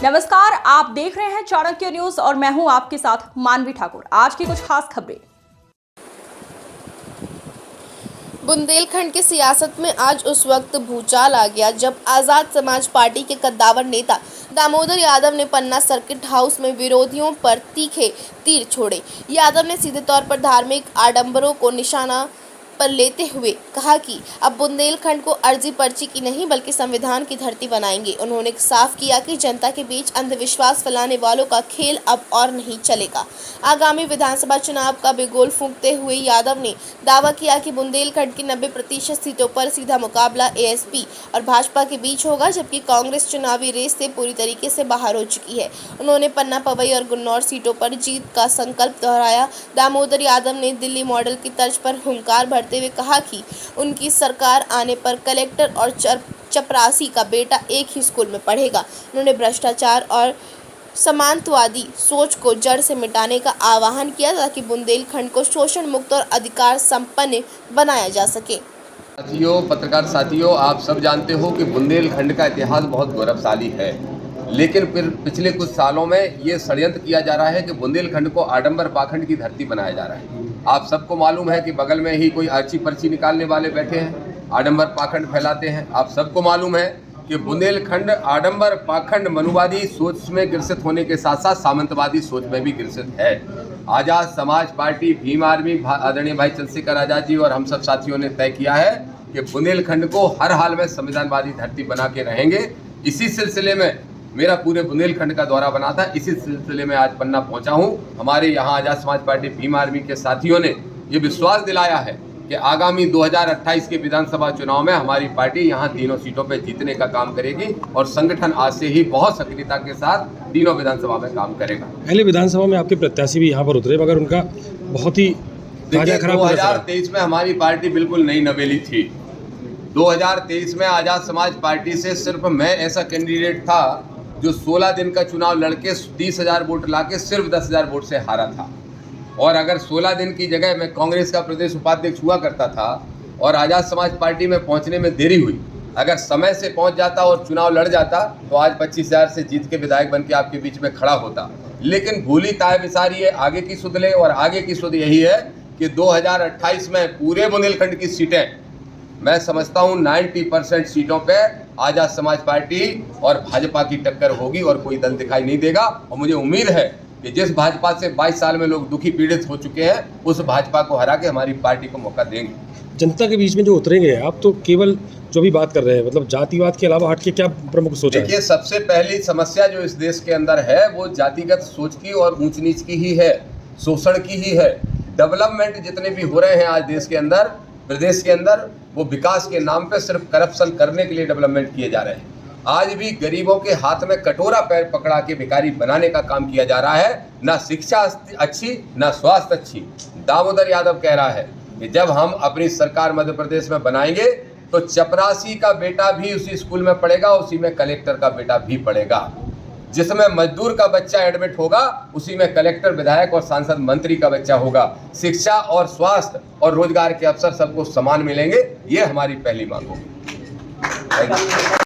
नमस्कार, आप देख रहे हैं चाणक्य न्यूज और मैं हूं आपके साथ मानवी ठाकुर। आज की कुछ खास खबरें। बुंदेलखंड की सियासत में आज उस वक्त भूचाल आ गया जब आज़ाद समाज पार्टी के कद्दावर नेता दामोदर यादव ने पन्ना सर्किट हाउस में विरोधियों पर तीखे तीर छोड़े। यादव ने सीधे तौर पर धार्मिक आडंबरों को निशाना पर लेते हुए कहा कि अब बुंदेलखंड को अर्जी पर्ची की नहीं बल्कि संविधान की धरती बनाएंगे। उन्होंने साफ किया कि जनता के बीच अंधविश्वास फैलाने वालों का खेल अब और नहीं चलेगा। आगामी विधानसभा चुनाव का बिगुल फूंकते हुए यादव ने दावा किया कि बुंदेलखंड की 90% सीटों पर सीधा मुकाबला एएसपी और भाजपा के बीच होगा, जबकि कांग्रेस चुनावी रेस से पूरी तरीके से बाहर हो चुकी है। उन्होंने पन्ना, पवई और गुन्नौर सीटों पर जीत का संकल्प दोहराया। दामोदर यादव ने दिल्ली मॉडल की तर्ज पर हुंकार भरते हुए कहा कि उनकी सरकार आने पर कलेक्टर और चपरासी का बेटा एक ही स्कूल में पढ़ेगा। उन्होंने भ्रष्टाचार और समांतवादी सोच को जड़ से मिटाने का आह्वान किया ताकि बुंदेलखंड को शोषण मुक्त और अधिकार संपन्न बनाया जा सके। साथियों, पत्रकार साथियों, आप सब जानते हो कि बुंदेलखंड का इतिहास बहुत गौरवशाली है, लेकिन फिर पिछले कुछ सालों में ये षड्यंत्र किया जा रहा है कि बुंदेलखंड को आडंबर पाखंड की धरती बनाया जा रहा है। आप सबको मालूम है कि बगल में ही कोई अर्ची पर्ची निकालने वाले बैठे हैं, आडंबर पाखंड फैलाते हैं। आप सबको मालूम है कि बुंदेलखंड आडंबर पाखंड मनुवादी सोच में ग्रसित होने के साथ साथ सामंतवादी सोच में भी ग्रसित है। आज़ाद समाज पार्टी, भीम आर्मी, आदरणीय भाई चंद्रशेखर आज़ाद जी और हम सब साथियों ने तय किया है कि बुंदेलखंड को हर हाल में संविधानवादी धरती बना के रहेंगे। इसी सिलसिले में मेरा पूरे बुंदेलखंड का दौरा बना था। इसी सिलसिले में आज पन्ना पहुंचा हूं। हमारे यहाँ आज़ाद समाज पार्टी, भीम आर्मी के साथियों ने ये विश्वास दिलाया है कि आगामी 2028 के विधानसभा चुनाव में हमारी पार्टी यहाँ तीनों सीटों पर जीतने का काम करेगी और संगठन आज से ही बहुत सक्रियता के साथ तीनों विधानसभा में काम करेगा। पहले विधानसभा में आपके प्रत्याशी भी यहाँ पर उतरे, मगर उनका बहुत ही 2023 में हमारी पार्टी बिल्कुल नई नवेली थी। 2023 में आज़ाद समाज पार्टी से सिर्फ मैं ऐसा कैंडिडेट था जो 16 दिन का चुनाव लड़के 30,000 वोट लाके सिर्फ 10,000 वोट से हारा था। और अगर 16 दिन की जगह मैं कांग्रेस का प्रदेश उपाध्यक्ष हुआ करता था और आज़ाद समाज पार्टी में पहुंचने में देरी हुई, अगर समय से पहुंच जाता और चुनाव लड़ जाता तो आज 25,000 से जीत के विधायक बन के आपके बीच में खड़ा होता। लेकिन भूली ताय विसारी है, आगे की सुध ले, और आगे की सुध यही है कि 2028 में पूरे बुंदेलखंड की सीटें मैं समझता हूँ 90% सीटों पे आज़ाद समाज पार्टी और भाजपा की टक्कर होगी और कोई दल दिखाई नहीं देगा। और मुझे उम्मीद है कि जिस भाजपा से 22 साल में लोग दुखी पीड़ित हो चुके हैं, उस भाजपा को हरा के हमारी पार्टी को मौका देंगे। जनता के बीच में जो उतरेंगे आप, तो केवल जो भी बात कर रहे हैं, मतलब जातिवाद के अलावा हट के क्या प्रमुख सोच है? देखिए, सबसे पहली समस्या जो इस देश के अंदर है वो जातिगत सोच की और ऊंच नीच की ही है, शोषण की ही है। डेवलपमेंट जितने भी हो रहे हैं आज देश के अंदर, प्रदेश के अंदर, वो विकास के नाम पे सिर्फ करप्शन करने के लिए डेवलपमेंट किए जा रहे हैं। आज भी गरीबों के हाथ में कटोरा पैर पकड़ा के भिखारी बनाने का काम किया जा रहा है। ना शिक्षा अच्छी, ना स्वास्थ्य अच्छी। दामोदर यादव कह रहा है कि जब हम अपनी सरकार मध्य प्रदेश में बनाएंगे तो चपरासी का बेटा भी उसी स्कूल में पढ़ेगा, उसी में कलेक्टर का बेटा भी पढ़ेगा। जिसमें मजदूर का बच्चा एडमिट होगा उसी में कलेक्टर, विधायक और सांसद, मंत्री का बच्चा होगा। शिक्षा और स्वास्थ्य और रोजगार के अवसर सबको समान मिलेंगे, ये हमारी पहली मांग होगी।